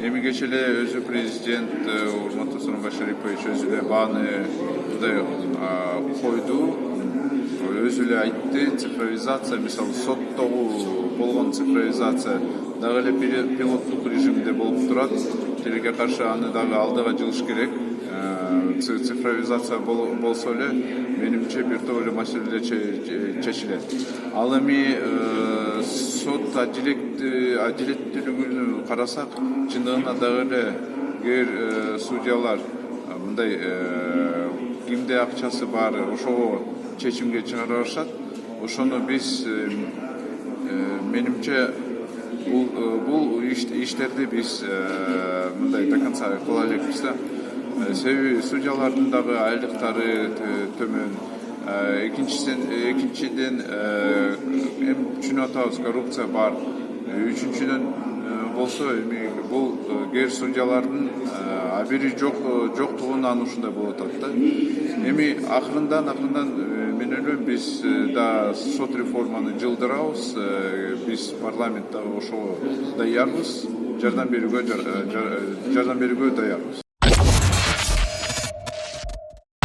Эми кечээ эле өзү президент урматтуу Сооронбай Шарипович өзү эле бааны мындай койду. Өзү эле айтты, цифровизация, мисалы соттогу болгон цифровизация дагы эле пилоттук режимде болуп турат. Тилекке каршы аны дагы алдыга жылыш керек. Цифровизация болсо эле менимче бир топ эле маселелер чечилет. Ал эми сот адилеттүүлүгүн карасак, чындыгында дагы эле кээ бир судьялар мындай кимде акчасы бар, ошого чечимге чыгара алышат. Ошону биз менимче бул иштерди биз мындай до конца кыла элекпиз да. Себеби судьялардын дагы айлыктары төмөн. Экинчиден түшүнүп атабыз, коррупция бар. Үчүнчүдөн болсо эми бул кээ судьялардын абири жоктугунан ушундай болуп атат да. Эми акырындан мен ойлойм биз да сот реформаны жылдырабыз. Биз парламент дагы ошого даярбыз, жардам берүүгө даярбыз.